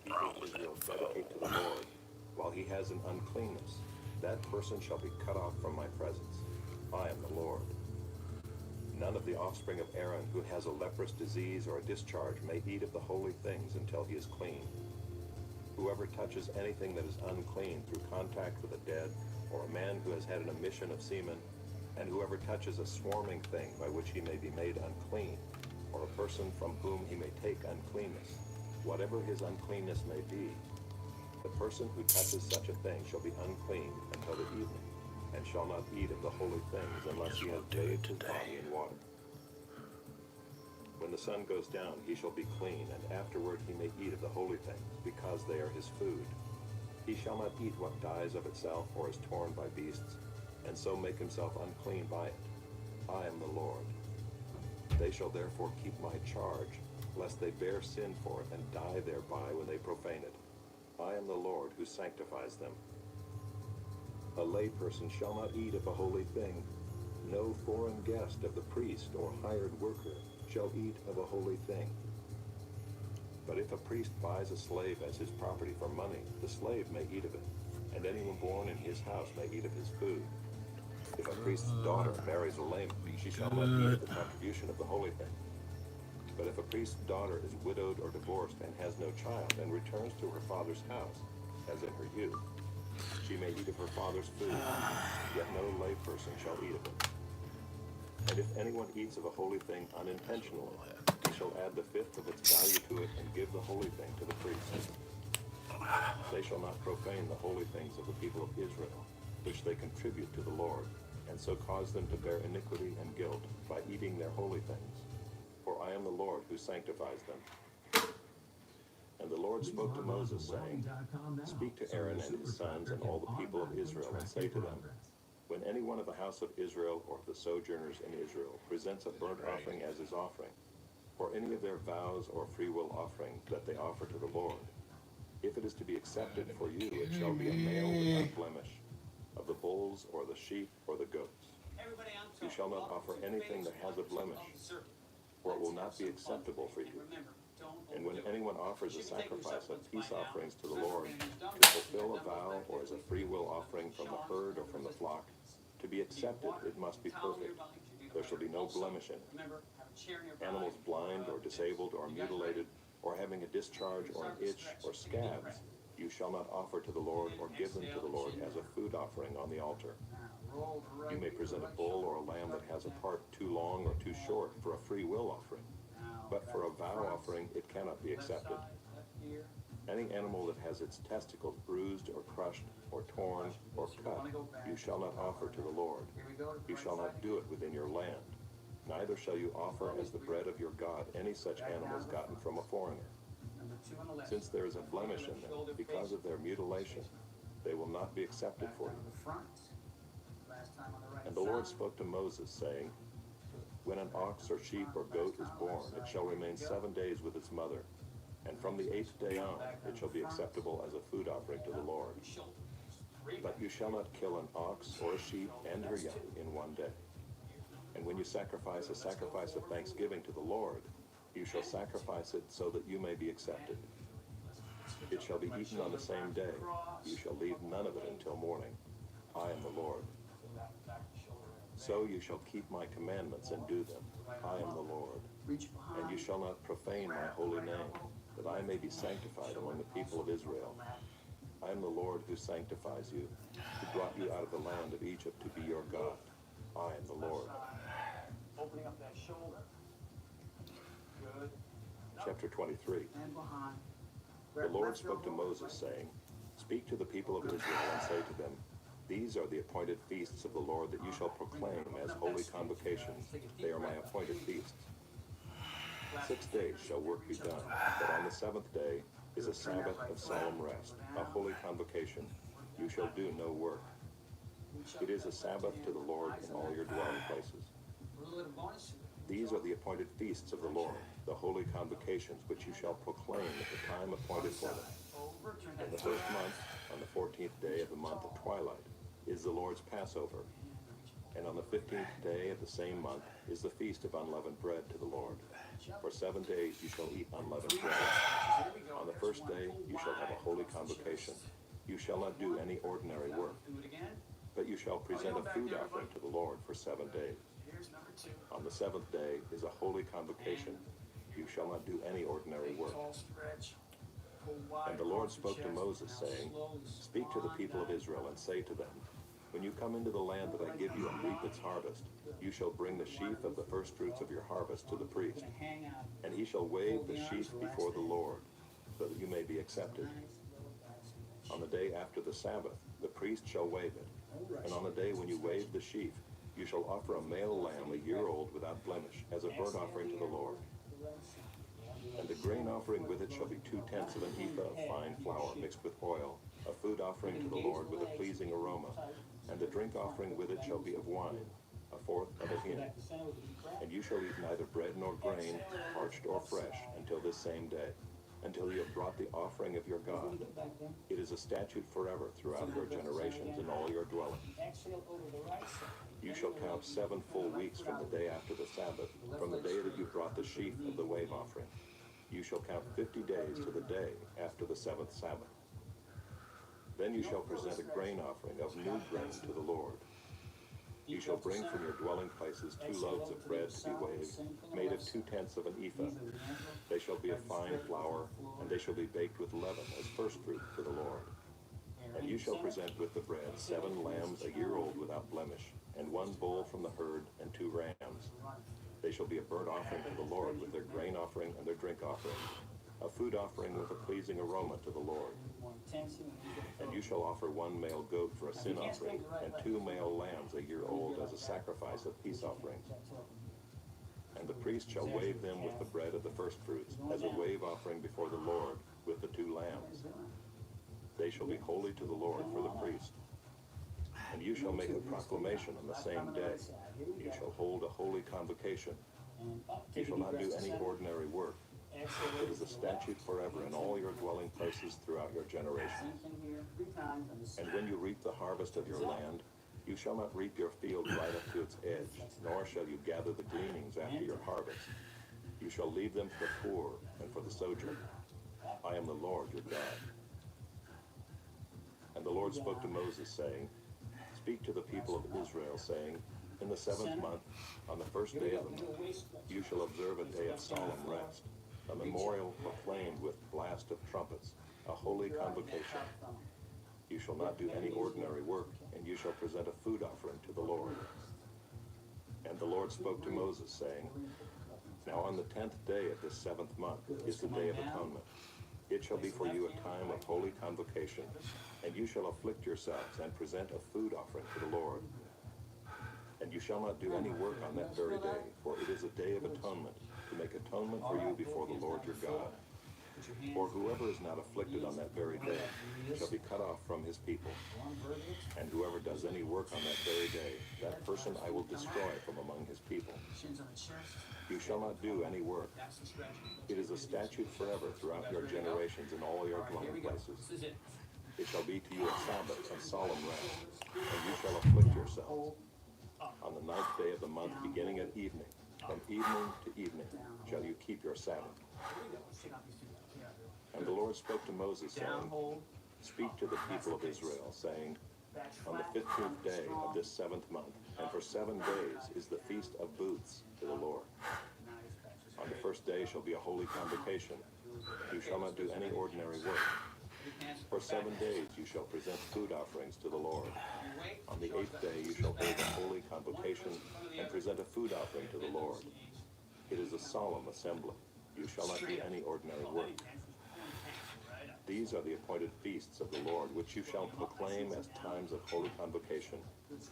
people of Israel dedicate to the Lord, while he has an uncleanness, that person shall be cut off from my presence. I am the Lord. None of the offspring of Aaron who has a leprous disease or a discharge may eat of the holy things until he is clean. Whoever touches anything that is unclean through contact with a dead, or a man who has had an emission of semen, and whoever touches a swarming thing by which he may be made unclean, or a person from whom he may take uncleanness, whatever his uncleanness may be, the person who touches such a thing shall be unclean until the evening, and shall not eat of the holy things unless he has bathed his body in water. When the sun goes down, he shall be clean, and afterward he may eat of the holy things, because they are his food. He shall not eat what dies of itself or is torn by beasts, and so make himself unclean by it. I am the Lord. They shall therefore keep my charge, lest they bear sin for it and die thereby when they profane it. I am the Lord who sanctifies them. A layperson shall not eat of a holy thing. No foreign guest of the priest or hired worker shall eat of a holy thing. But if a priest buys a slave as his property for money, the slave may eat of it, and anyone born in his house may eat of his food. If a priest's daughter marries a layman, she shall not eat of the contribution of the holy thing. But if a priest's daughter is widowed or divorced and has no child, and returns to her father's house, as in her youth, she may eat of her father's food, yet no layperson shall eat of it. And if anyone eats of a holy thing unintentionally, he shall add the fifth of its value to it and give the holy thing to the priest. They shall not profane the holy things of the people of Israel, which they contribute to the Lord, and so cause them to bear iniquity and guilt by eating their holy things. For I am the Lord who sanctifies them. And the Lord spoke to Moses, saying, Speak to Aaron and his sons and all the people of Israel, and say to them, When any one of the house of Israel or of the sojourners in Israel presents a burnt offering as his offering, or any of their vows or freewill offering that they offer to the Lord, if it is to be accepted for you, it shall be a male without blemish, of the bulls or the sheep or the goats. You shall not offer anything that has a blemish, for it will not be acceptable for you. And when anyone offers a sacrifice of peace offerings to the Lord, to fulfill a vow or as a freewill offering from the herd or from the flock, to be accepted it must be perfect. There shall be no blemish in it. Animals blind or disabled or mutilated, or having a discharge or an itch or scabs, you shall not offer to the Lord or give them to the Lord as a food offering on the altar. You may present a bull or a lamb that has a part too long or too short for a free will offering, but for a vow offering it cannot be accepted. Any animal that has its testicles bruised or crushed or torn or cut, you shall not offer to the Lord. You shall not do it within your land. Neither shall you offer as the bread of your God any such animals gotten from a foreigner. Since there is a blemish in them because of their mutilation, they will not be accepted for you. And the Lord spoke to Moses, saying, When an ox or sheep or goat is born, it shall remain 7 days with its mother, and from the 8th day on it shall be acceptable as a food offering to the Lord. But you shall not kill an ox or a sheep and her young in 1 day. And when you sacrifice a sacrifice of thanksgiving to the Lord, you shall sacrifice it so that you may be accepted. It shall be eaten on the same day. You shall leave none of it until morning. I am the Lord. So you shall keep my commandments and do them. I am the Lord. And you shall not profane my holy name, that I may be sanctified among the people of Israel. I am the Lord who sanctifies you, who brought you out of the land of Egypt to be your God. I am the Lord. Chapter 23. The Lord spoke to Moses, saying, Speak to the people of Israel and say to them, These are the appointed feasts of the Lord that you shall proclaim as holy convocations. They are my appointed feasts. 6 days shall work be done, but on the 7th day is a Sabbath of solemn rest, a holy convocation. You shall do no work. It is a Sabbath to the Lord in all your dwelling places. These are the appointed feasts of the Lord, the holy convocations which you shall proclaim at the time appointed for them. In the first month, on the 14th day of the month of twilight, is the Lord's Passover. And on the 15th day of the same month is the feast of unleavened bread to the Lord. For 7 days you shall eat unleavened bread. On the first first day you shall have a holy convocation. You shall not do any ordinary work, but you shall present a food offering to the Lord for 7 days. On the seventh day is a holy convocation. You shall not do any ordinary work. And the Lord spoke to Moses, saying, Speak to the people of Israel and say to them, When you come into the land that I give you and reap its harvest, you shall bring the sheaf of the firstfruits of your harvest to the priest, and he shall wave the sheaf before the Lord, so that you may be accepted. On the day after the Sabbath, the priest shall wave it, and on the day when you wave the sheaf, you shall offer a male lamb 1 year old without blemish, as a burnt offering to the Lord. And the grain offering with it shall be 2/10 of an ephah of fine flour mixed with oil, a food offering to the Lord with a pleasing aroma. And the drink offering with it shall be of wine, 1/4 of a hin. And you shall eat neither bread nor grain, parched or fresh, until this same day, until you have brought the offering of your God. It is a statute forever throughout your generations in all your dwellings. You shall count 7 full weeks from the day after the Sabbath, from the day that you brought the sheaf of the wave offering. You shall count 50 days to the day after the 7th Sabbath. Then you shall present a grain offering of new grain to the Lord. You shall bring from your dwelling places 2 loaves of bread to be waved, made of 2/10 of an ephah. They shall be of fine flour, and they shall be baked with leaven as firstfruit to the Lord. And you shall present with the bread 7 lambs 1 year old without blemish, and 1 bull from the herd, and 2 rams. They shall be a burnt offering to the Lord with their grain offering and their drink offering, a food offering with a pleasing aroma to the Lord. And you shall offer 1 male goat for a sin offering, and 2 male lambs 1 year old as a sacrifice of peace offerings. And the priest shall wave them with the bread of the firstfruits, as a wave offering before the Lord, with the 2 lambs. They shall be holy to the Lord for the priest. And you shall make a proclamation on the same day. You shall hold a holy convocation. You shall not do any ordinary work. It is a statute forever in all your dwelling places throughout your generations. And when you reap the harvest of your land, you shall not reap your field right up to its edge, nor shall you gather the gleanings after your harvest. You shall leave them for the poor and for the sojourner. I am the Lord your God. And the Lord spoke to Moses, saying, Speak to the people of Israel, saying, In the 7th month, on the first day of the month, you shall observe a day of solemn rest, a memorial proclaimed with blast of trumpets, a holy convocation. You shall not do any ordinary work, and you shall present a food offering to the Lord. And the Lord spoke to Moses, saying, Now on the 10th day of this 7th month is the Day of Atonement. It shall be for you a time of holy convocation, and you shall afflict yourselves and present a food offering to the Lord. And you shall not do any work on that very day, for it is a day of atonement, to make atonement for you before the Lord your God. For whoever is not afflicted on that very day shall be cut off from his people. And whoever does any work on that very day, that person I will destroy from among his people. You shall not do any work. It is a statute forever throughout your generations in all your dwelling places. It shall be to you a Sabbath and solemn rest, and you shall afflict yourselves. On the 9th day of the month, beginning at evening, from evening to evening, shall you keep your Sabbath. And the Lord spoke to Moses, saying, Speak to the people of Israel, saying, On the 15th day of this 7th month, and for 7 days, is the Feast of Booths to the Lord. On the first day shall be a holy convocation. You shall not do any ordinary work. For 7 days you shall present food offerings to the Lord. On the 8th day you shall hold a holy convocation and present a food offering to the Lord. It is a solemn assembly. You shall not do any ordinary work. These are the appointed feasts of the Lord, which you shall proclaim as times of holy convocation,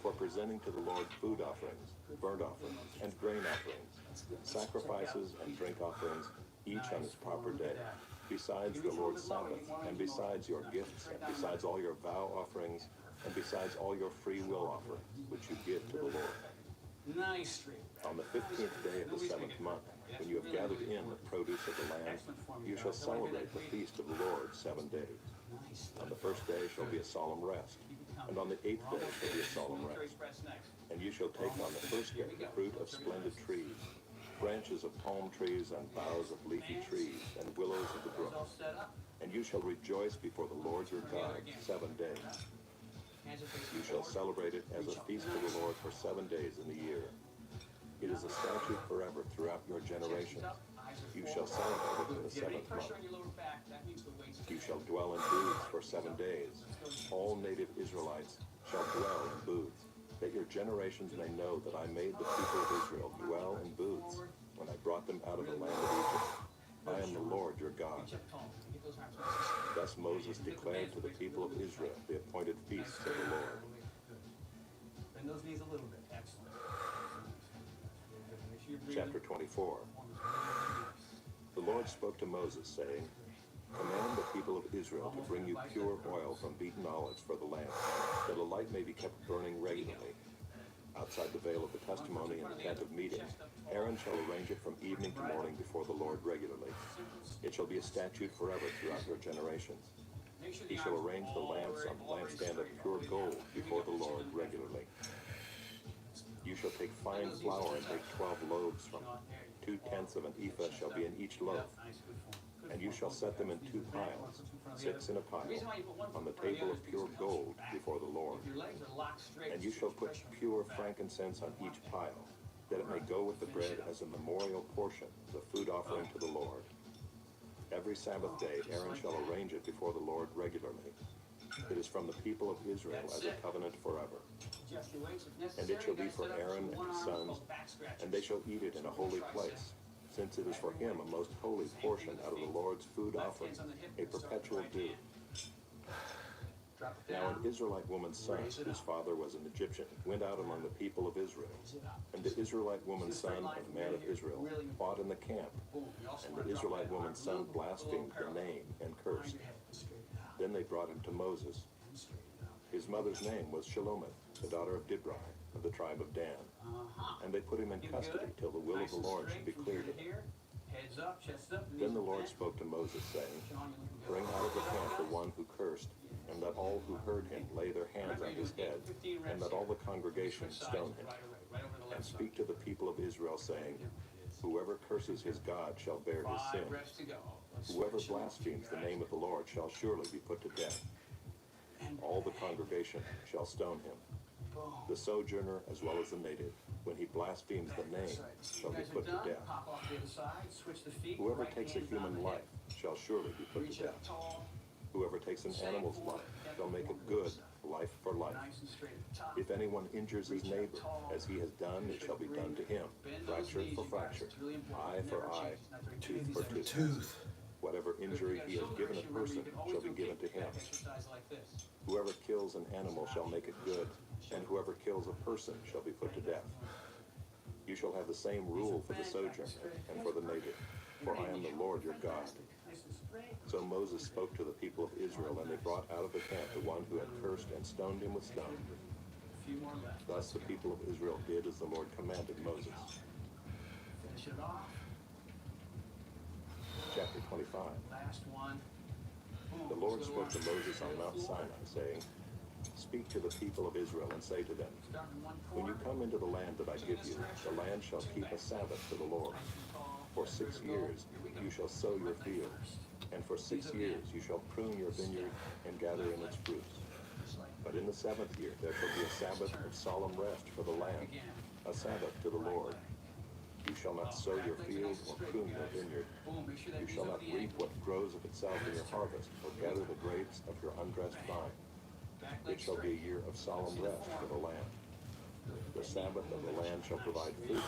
for presenting to the Lord food offerings, burnt offerings, and grain offerings, sacrifices and drink offerings, each on its proper day, besides the Lord's Sabbath, and besides your gifts, and besides all your vow offerings, and besides all your free will offerings, which you give to the Lord. On the 15th day of the 7th month, when you have gathered in the produce of the land, you shall celebrate the feast of the Lord 7 days. On the first day shall be a solemn rest, and on the 8th day shall be a solemn rest. And you shall take on the first day the fruit of splendid trees, branches of palm trees and boughs of leafy trees, and willows of the brook. And you shall rejoice before the Lord your God 7 days. You shall celebrate it as a feast to the Lord for 7 days in the year. It is a statute forever throughout your generations. You shall celebrate it in the 7th month. You shall dwell in booths for 7 days. All native Israelites shall dwell in booths, that your generations may know that I made the people of Israel dwell in booths when I brought them out of the land of Egypt. I am the Lord your God. Thus Moses declared to the people of Israel the appointed feasts of the Lord. Bend those knees a little bit. Excellent. Chapter 24. The Lord spoke to Moses, saying, Command the people of Israel to bring you pure oil from beaten olives for the lamp, that a light may be kept burning regularly. Outside the veil of the testimony in the tent of meeting, Aaron shall arrange it from evening to morning before the Lord regularly. It shall be a statute forever throughout your generations. He shall arrange the lamps on the lampstand of pure gold before the Lord regularly. You shall take fine flour and make 12 loaves from it. 2/10 of an ephah shall be in each loaf. And you shall set them in 2 piles, 6 in a pile, on the table of pure gold before the Lord. And you shall put pure frankincense on each pile, that it may go with the bread as a memorial portion, the food offering to the Lord. Every Sabbath day Aaron shall arrange it before the Lord regularly. It is from the people of Israel as a covenant forever. And it shall be for Aaron and his sons, and they shall eat it in a holy place, since it is for him a most holy portion out of the Lord's food offering, a perpetual due. Now an Israelite woman's son, whose father was an Egyptian, went out among the people of Israel. And the Israelite woman's son, a man of Israel, fought in the camp. And the Israelite woman's son blasphemed the name and cursed. Then they brought him to Moses. His mother's name was Shelomith, the daughter of Dibri, of the tribe of Dan. And they put him in custody till the will of the Lord should be clear to them. Then the Lord spoke to Moses, saying, Bring out of the camp the one who cursed, and let all who heard him lay their hands on his head, and let all the congregation stone him. And speak to the people of Israel, saying, Whoever curses his God shall bear his sin. Whoever blasphemes the name of the Lord shall surely be put to death. All the congregation shall stone him. The sojourner as well as the native, when he blasphemes the name, shall be put to death. Whoever takes a human life shall surely be put to death. Whoever takes an animal's life shall make it good, life for life. If anyone injures his neighbor, as he has done, it shall be done to him, fracture for fracture, eye for eye, tooth for tooth. Whatever injury he has given a person shall be given to him. Whoever kills an animal shall make it good, and whoever kills a person shall be put to death. You shall have the same rule for the sojourner and for the native, for I am the Lord your God. So Moses spoke to the people of Israel, and they brought out of the camp the one who had cursed and stoned him with stones. Thus the people of Israel did as the Lord commanded Moses. Chapter 25. The Lord spoke to Moses on Mount Sinai, saying, Speak to the people of Israel and say to them, When you come into the land that I give you, the land shall keep a Sabbath to the Lord. For 6 years you shall sow your field, and for 6 years you shall prune your vineyard and gather in its fruits. But in the 7th year there shall be a Sabbath of solemn rest for the land, a Sabbath to the Lord. You shall not sow your field or prune your vineyard. You shall not reap what grows of itself in your harvest, or gather the grapes of your undressed vine. It shall be a year of solemn rest for the land. The Sabbath of the land shall provide food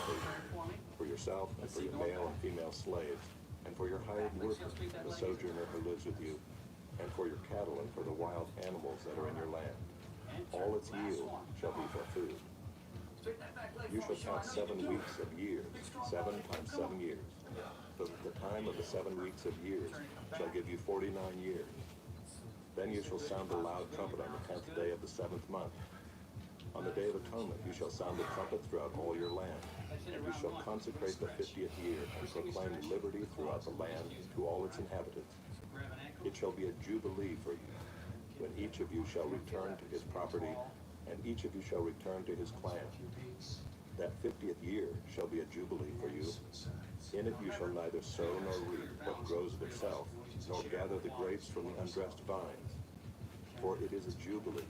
for yourself and for your male and female slaves, and for your hired worker, the sojourner who lives with you, and for your cattle and for the wild animals that are in your land. All its yield shall be for food. You shall count 7 weeks of years, 7 times 7 years. The time of the 7 weeks of years shall give you 49 years. Then you shall sound the loud trumpet on the 10th day of the 7th month. On the Day of Atonement you shall sound the trumpet throughout all your land, and you shall consecrate the 50th year and proclaim liberty throughout the land to all its inhabitants. It shall be a jubilee for you, when each of you shall return to his property, and each of you shall return to his clan. That 50th year shall be a jubilee for you. In it you shall neither sow nor reap what grows of itself, nor gather the grapes from the undressed vines. For it is a jubilee.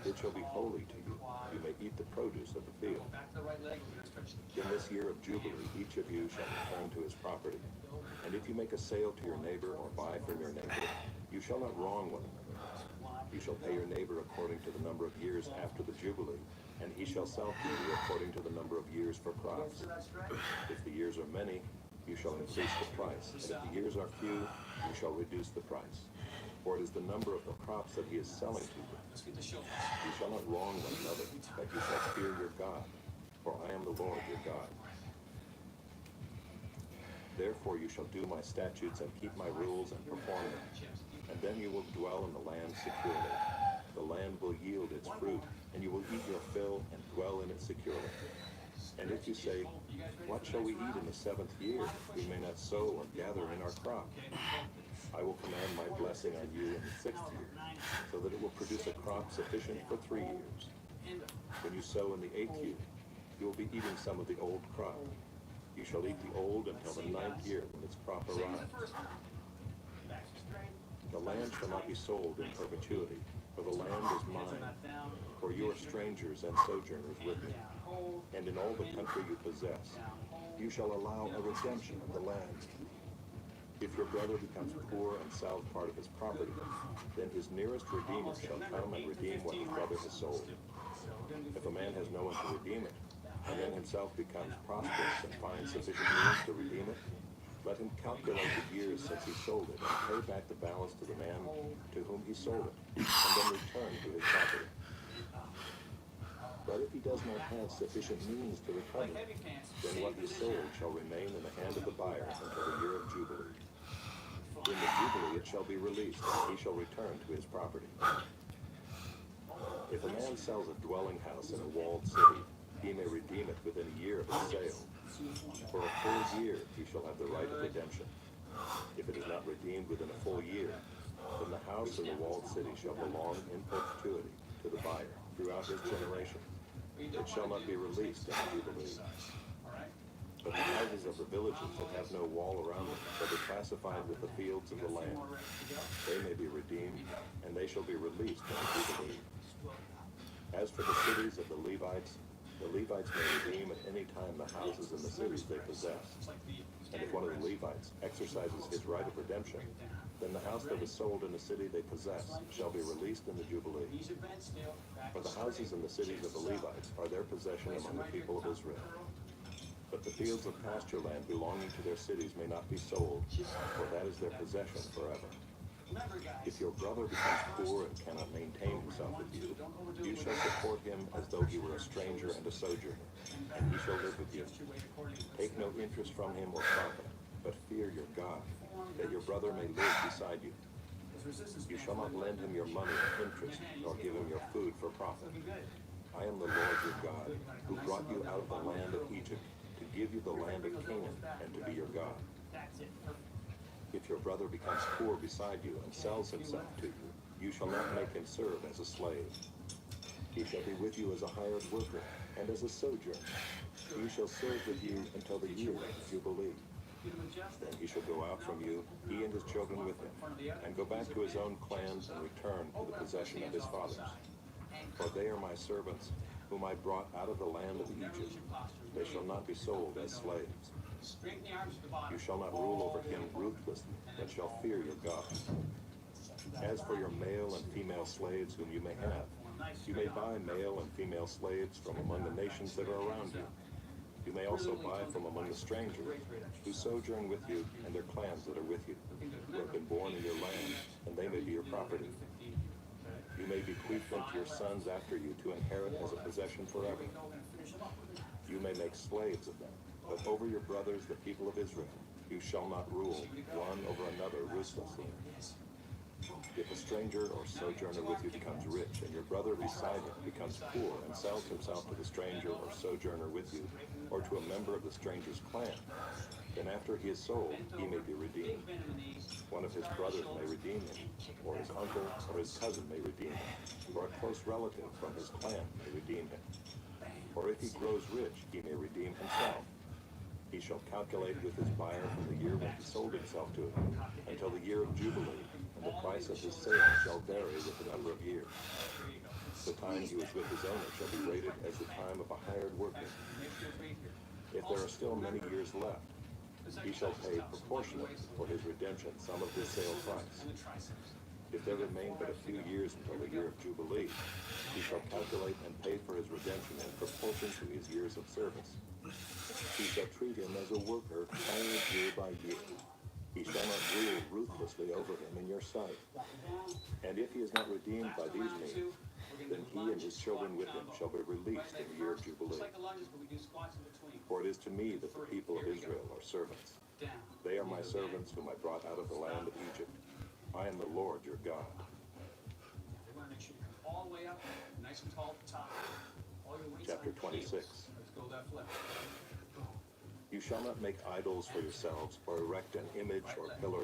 It shall be holy to you. You may eat the produce of the field. Back to the right leg, we're gonna stretch the In this year of Jubilee, each of you shall return to his property. And if you make a sale to your neighbor or buy from your neighbor, you shall not wrong one another. You shall pay your neighbor according to the number of years after the Jubilee, and he shall sell to you according to the number of years for crops. If the years are many, you shall increase the price, and if the years are few, you shall reduce the price. For it is the number of the crops that he is selling to you. Let's get the show. You shall not wrong one another, but you shall fear your God, for I am the Lord your God. Therefore you shall do my statutes and keep my rules and perform them, and then you will dwell in the land securely. The land will yield its fruit, and you will eat your fill and dwell in it securely. And if you say, what shall we eat in the seventh year? We may not sow or gather in our crop. I will command my blessing on you in the sixth year, so that it will produce a crop sufficient for 3 years. When you sow in the 8th year, you will be eating some of the old crop. You shall eat the old until the 9th year when its crop arrives. The land shall not be sold in perpetuity, for the land is mine. For you are strangers and sojourners with me. And in all the country you possess, you shall allow a redemption of the land. If your brother becomes poor and sells part of his property, then his nearest redeemer shall come and redeem what his brother has sold. If a man has no one to redeem it, and then himself becomes prosperous and finds sufficient means to redeem it, let him calculate the years since he sold it and pay back the balance to the man to whom he sold it, and then return to his property. But if he does not have sufficient means to recover, then what he sold shall remain in the hand of the buyer until the year of Jubilee. In the Jubilee it shall be released, and he shall return to his property. If a man sells a dwelling house in a walled city, he may redeem it within a year of its sale. For a full year he shall have the right of redemption. If it is not redeemed within a full year, then the house in the walled city shall belong in perpetuity to the buyer throughout his generation. It shall not be released in the Jubilee. But the houses of the villages that have no wall around them shall be classified with the fields of the land. They may be redeemed, and they shall be released in the Jubilee. As for the cities of the Levites may redeem at any time the houses in the cities they possess. And if one of the Levites exercises his right of redemption, then the house that was sold in the city they possess shall be released in the Jubilee. For the houses in the cities of the Levites are their possession among the people of Israel. But the fields of pasture land belonging to their cities may not be sold, for that is their possession forever. If your brother becomes poor and cannot maintain himself with you, you shall support him as though he were a stranger and a sojourner, and he shall live with you. Take no interest from him or profit, but fear your God, that your brother may live beside you. You shall not lend him your money at interest, nor give him your food for profit. I am the Lord your God, who brought you out of the land of Egypt, to give you the land of Canaan, and to be your God. If your brother becomes poor beside you and sells himself to you, you shall not make him serve as a slave. He shall be with you as a hired worker and as a sojourner. He shall serve with you until the year of Jubilee. Then he shall go out from you, he and his children with him, and go back to his own clans and return to the possession of his fathers. For they are my servants, whom I brought out of the land of Egypt. They shall not be sold as slaves. You shall not rule over him ruthlessly, but shall fear your God. As for your male and female slaves whom you may have, you may buy male and female slaves from among the nations that are around you. You may also buy from among the strangers who sojourn with you and their clans that are with you, who have been born in your land, and they may be your property. You may bequeath them to your sons after you to inherit as a possession forever. You may make slaves of them, but over your brothers, the people of Israel, you shall not rule one over another ruthlessly. If a stranger or sojourner with you becomes rich, and your brother beside him becomes poor and sells himself to the stranger or sojourner with you, or to a member of the stranger's clan, then after he is sold, he may be redeemed. One of his brothers may redeem him, or his uncle or his cousin may redeem him, or a close relative from his clan may redeem him. Or if he grows rich, he may redeem himself. He shall calculate with his buyer from the year when he sold himself to him until the year of Jubilee, and the price of his sale shall vary with the number of years. The time he was with his owner shall be rated as the time of a hired workman. If there are still many years left, he shall pay proportionately for his redemption some of his sale price. If there remain but a few years until the year of Jubilee, he shall calculate and pay for his redemption in proportion to his years of service. He shall treat him as a worker hired year by year. He shall not rule ruthlessly over him in your sight. And if he is not redeemed by these means, then he and his children with him shall be released in the year of Jubilee. For it is to me that the people of Israel are servants. They are my servants whom I brought out of the land of Egypt. I am the Lord your God. They want to make sure you come all the way up, nice and tall at the top. All your weights Chapter on your 26. heels. Let's go left, left. You shall not make idols for yourselves, or erect an image or pillar,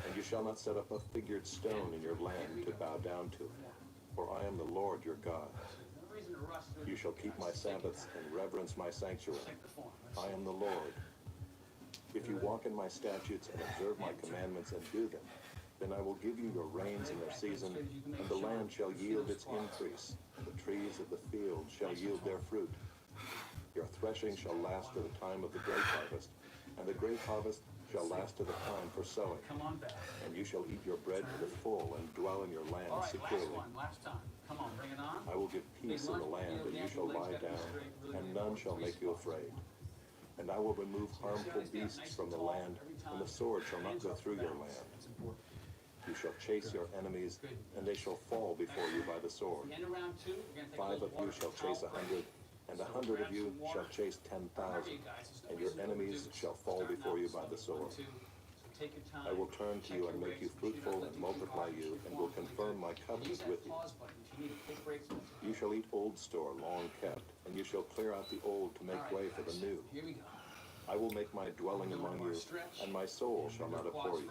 and you shall not set up a figured stone in your land to bow down to. For I am the Lord your God. No reason to rush through You shall keep my Sabbaths and reverence my sanctuary. Take the form. I am the Lord. If you walk in my statutes and observe my commandments and do them, then I will give you your rains in their season, and the land shall yield its increase, and the trees of the field shall yield their fruit. Your threshing shall last to the time of the grape harvest, and the grape harvest shall last to the time for sowing. Come on back. And you shall eat your bread to the full and dwell in your land All right, securely. last time. Come on, bring it on. I will give peace in the land, and you shall lie down, and none shall make you afraid. And I will remove harmful beasts from the land, and the sword shall not go through your land. That's important. You shall chase your enemies, and they shall fall before you by the sword. The end of round 2, we're going to take 5 of you shall chase 100, and 100 of you shall chase 10,000, and your enemies shall fall before you by the sword. I will turn to you and make you fruitful and multiply you, and will confirm my covenant with you. You shall eat old store long kept, and you shall clear out the old to make way for the new. Here we go. I will make my dwelling among you, and my soul shall not abhor you.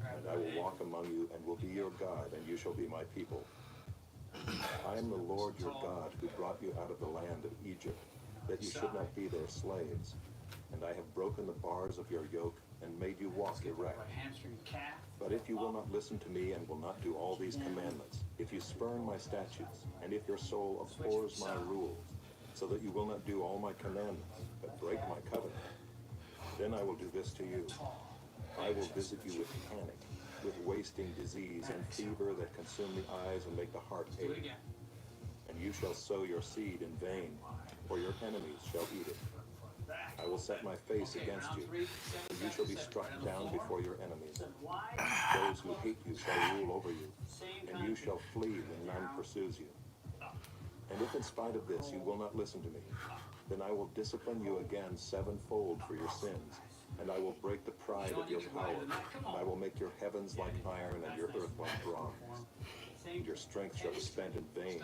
And I will walk among you, and will be your God, and you shall be my people. I am the Lord your God, who brought you out of the land of Egypt, that you should not be their slaves. And I have broken the bars of your yoke, and made you walk erect. Hamstring, calf. But if you will not listen to me, and will not do all these commandments, if you spurn my statutes, and if your soul abhors my rules, so that you will not do all my commandments, but break my covenant, then I will do this to you. I will visit you with panic, with wasting disease and fever that consume the eyes and make the heart Do it ache. again. And you shall sow your seed in vain, for your enemies shall eat it. I will set my face against you, and you shall be struck down before your enemies. Those who hate you shall rule over you, and you shall flee when none pursues you. And if in spite of this you will not listen to me, then I will discipline you again sevenfold for your sins, and I will break the pride of your power, and I will make your heavens like iron and your earth like bronze. Your strength shall be spent in vain,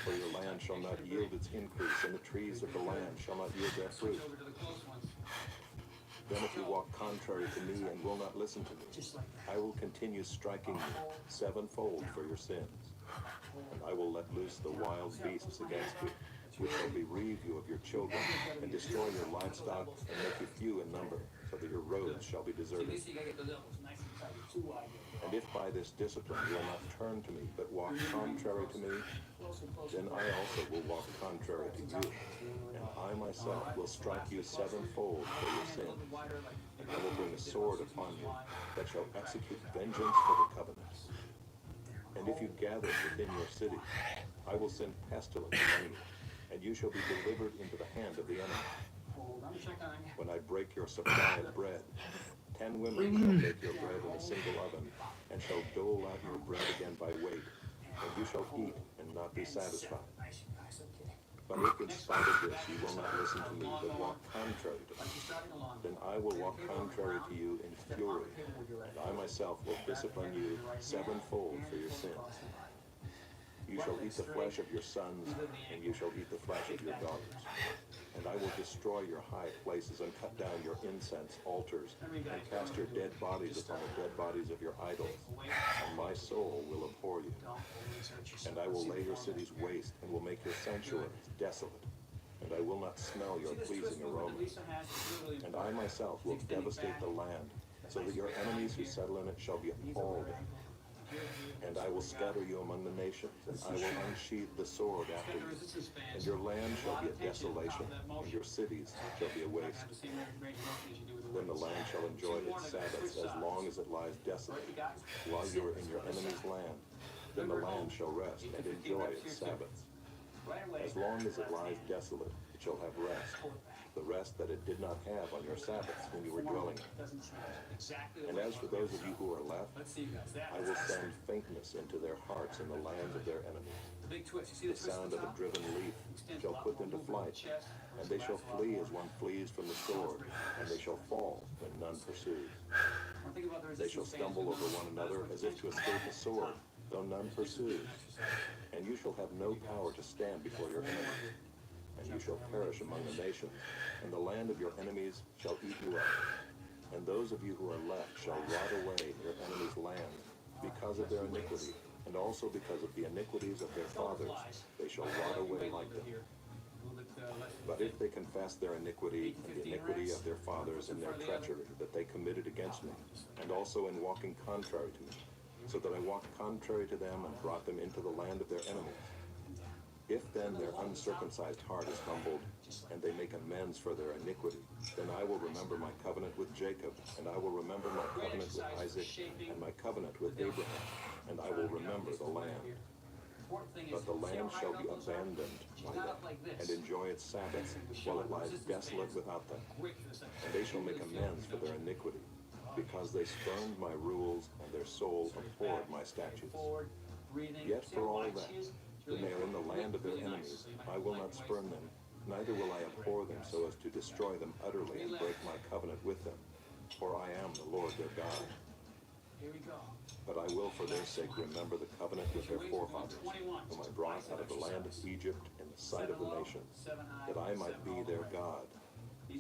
for your land shall not yield its increase, and the trees of the land shall not yield their fruit. Over to the close ones. Then if you walk contrary to me and will not listen to me, I will continue striking you sevenfold for your sins. And I will let loose the wild beasts against you, which shall bereave you of your children, and destroy your livestock, and make you few in number, so that your roads shall be deserted. You gotta get the levels nice and tight. Too wide. And if by this discipline you will not turn to me, but walk contrary to me, then I also will walk contrary to you, and I myself will strike you sevenfold for your sins. And I will bring a sword upon you that shall execute vengeance for the covenant. And if you gather within your city, I will send pestilence among you, and you shall be delivered into the hand of the enemy. Hold on, check on it. When I break your supply of bread, 10 women shall bake your bread in a single oven, and shall dole out your bread again by weight, and you shall eat and not be satisfied. Nice, nice, okay. But if in spite of this you will not listen to me, but walk contrary to Like me, you're starting along. then I will walk contrary to you in fury, and I myself will discipline you sevenfold for your sins. You shall eat the flesh of your sons, and you shall eat the flesh of your daughters. And I will destroy your high places, and cut down your incense altars, and cast your dead bodies upon the dead bodies of your idols. And my soul will abhor you. Don't overexert yourself. And I will lay your cities waste, and will make your sanctuaries desolate. and I will not smell your See this pleasing twist movement aroma. that Lisa has is literally And I myself will extending devastate back. the land, so that your enemies who settle in it shall be Knees over appalled. ankle. Here, here. And I will scatter you among the nations, and I will unsheathe the sword It's after got the you. resistance bands. And your land A shall lot be a of tension at the top desolation, of that and motion. your cities shall be a You're not gonna waste. have the same range of motion as you do with the Then the weights. land shall enjoy Two more its to go. Sabbaths Switch as long sides. as it lies desolate. Right, you guys? While you are in Sit. your Let's go to enemy's side. land, then the Remember, land shall rest 8 to and 15 enjoy reps its here, too. Sabbaths. Right leg, As long as it left lies hand. desolate, it shall have rest, Pull it back. the rest that it did not have on your Sabbaths when you were dwelling. Doesn't change. Exactly the And way as it for was. those of you who are left, Let's see you guys. That I was will awesome. send faintness into their hearts in the lands of their enemies. The big twist. You see The the twist sound at of the a top? driven leaf Extends a shall lot put more them to movement in the flight, chest, and they shall lasts a lot flee more. as one flees from the sword, and they shall fall when none pursues. One thing about the They shall resistance bands, stumble you over know, one that's another what as if to tension escape a back sword, at the top. though none pursues. And you shall have no power to stand before your enemies. And you shall perish among the nations, and the land of your enemies shall eat you up. And those of you who are left shall rot away in your enemies' land because of their iniquity, and also because of the iniquities of their fathers. They shall rot away like them. But if they confess their iniquity and the iniquity of their fathers and their treachery that they committed against me, and also in walking contrary to me, so that I walked contrary to them and brought them into the land of their enemies, if then their uncircumcised heart is humbled, and they make amends for their iniquity, then I will remember my covenant with Jacob, and I will remember my covenant with Isaac, and my covenant with Abraham, and I will remember the land. But the land shall be abandoned by them, and enjoy its Sabbaths, while it lies desolate without them. And they shall make amends for their iniquity, because they spurned my rules, and their soul abhorred my statutes. Yet for all that, when they are in the land of their enemies, I will not spurn them, neither will I abhor them so as to destroy them utterly and break my covenant with them. For I am the Lord their God. Here we go. But I will for their sake remember the covenant with their forefathers, whom I brought out of the land of Egypt in the sight of the nations, that I might be their God.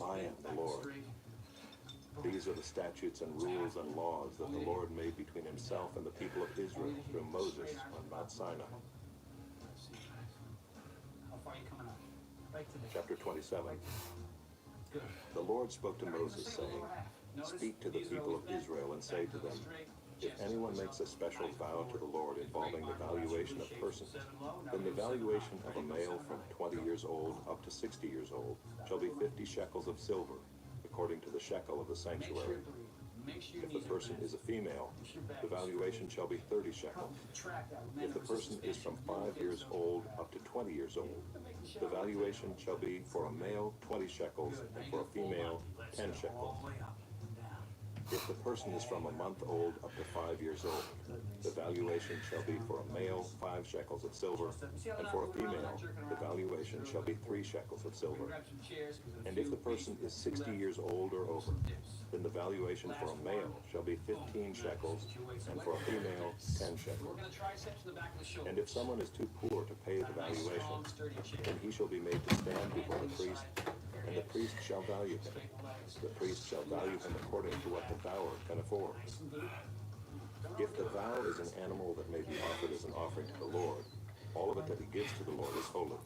I am the Lord. These are the statutes and rules and laws that the Lord made between himself and the people of Israel through Moses on Mount Sinai. How far are you coming up? Right to the Chapter 27. Good. The Lord spoke to Moses, saying, Speak to the people of Israel and say to them, If anyone makes a special vow to the Lord involving the valuation of persons, then the valuation of a male from 20 years old up to 60 years old shall be 50 shekels of silver, according to the shekel of the sanctuary. If the person is a female, the valuation shall be 30 shekels. If the person is from 5 years old up to 20 years old, the valuation shall be for a male 20 shekels and for a female 10 shekels. If the person is from a month old up to 5 years old, the valuation shall be for a male 5 shekels of silver, and for a female, the valuation shall be 3 shekels of silver. And if the person is 60 years old or over, then the valuation for a male shall be 15 shekels, and for a female 10 shekels. And if someone is too poor to pay the valuation, then he shall be made to stand before the priest, and the priest shall value him. The priest shall value him according to what the vower can afford. If the vow is an animal that may be offered as an offering to the Lord, all of it that he gives to the Lord is holy.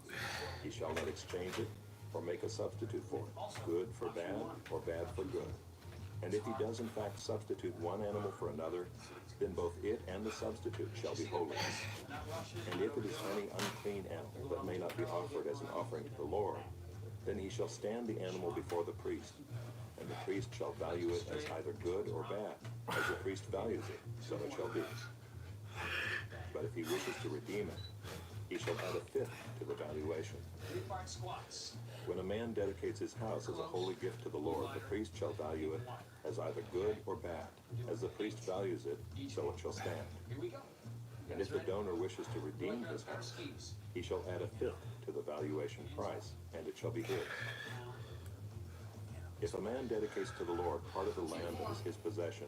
He shall not exchange it or make a substitute for it, good for bad or bad for good. And if he does in fact substitute one animal for another, then both it and the substitute shall be holy. And if it is any unclean animal that may not be offered as an offering to the Lord, then he shall stand the animal before the priest, and the priest shall value it as either good or bad. As the priest values it, so it shall be. But if he wishes to redeem it, he shall add a fifth to the valuation. When a man dedicates his house as a holy gift to the Lord, the priest shall value it as either good or bad. As the priest values it, so it shall stand. And if the donor wishes to redeem his house, he shall add a fifth to the valuation price, and it shall be his. If a man dedicates to the Lord part of the land that is his possession,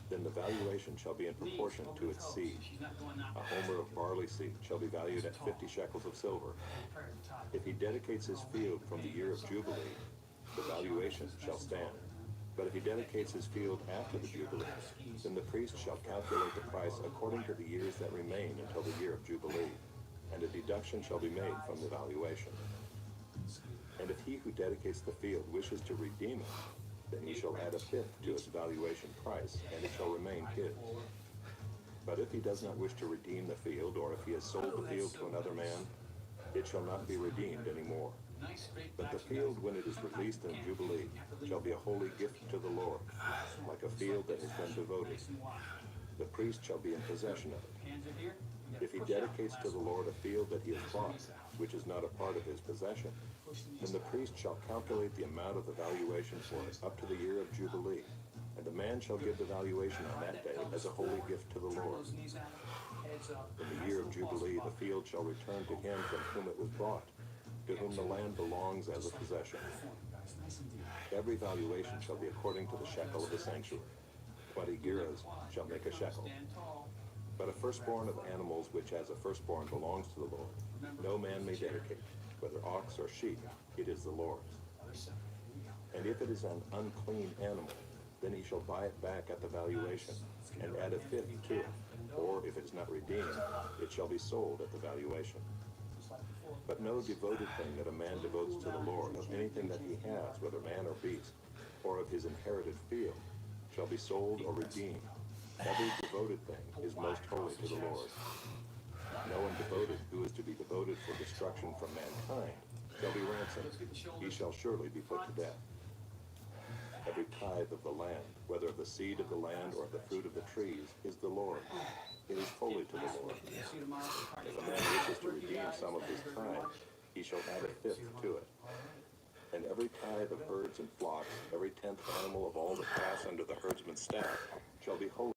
then the valuation shall be in proportion to its seed. A homer of barley seed shall be valued at 50 shekels of silver. If he dedicates his field from the year of Jubilee, the valuation shall stand. But if he dedicates his field after the Jubilee, then the priest shall calculate the price according to the years that remain until the year of Jubilee, and a deduction shall be made from the valuation. And if he who dedicates the field wishes to redeem it, then he shall add a fifth to its valuation price, and it shall remain his. But if he does not wish to redeem the field, or if he has sold the field to another man, it shall not be redeemed any more. But the field, when it is released in Jubilee, shall be a holy gift to the Lord, like a field that has been devoted. The priest shall be in possession of it. Hands are here. If he dedicates to the Lord a field that he has bought, which is not a part of his possession, then the priest shall calculate the amount of the valuation for it up to the year of Jubilee, and the man shall give the valuation on that day as a holy gift to the Lord. Those knees out. Heads up. In the year of Jubilee, the field shall return to him from whom it was bought, to whom the land belongs as a possession. Guys, nice and deep. Every valuation shall be according to the shekel of the sanctuary. 20 gerahs shall make a shekel. Stand tall. But a firstborn of animals which as a firstborn belongs to the Lord, no man may dedicate, whether ox or sheep, it is the Lord's. Other side. Here we go. And if it is an unclean animal, then he shall buy it back at the valuation, and add a fifth to it. Or if it is not redeemed, it shall be sold at the valuation. Just like before. But no devoted thing that a man devotes to the Lord, of anything that he has, whether man or beast, or of his inherited field, shall be sold or redeemed. Every devoted thing is most holy to the Lord. No one devoted who is to be devoted for destruction from mankind shall be ransomed. He shall surely be put to death. Every tithe of the land, whether of the seed of the land or of the fruit of the trees, is the Lord. It is holy to the Lord. See you tomorrow. If a man wishes to redeem some of his tithe, he shall add a fifth to it. And every tithe of herds and flocks, every 10th animal of all that pass under the herdsman's staff, shall be holy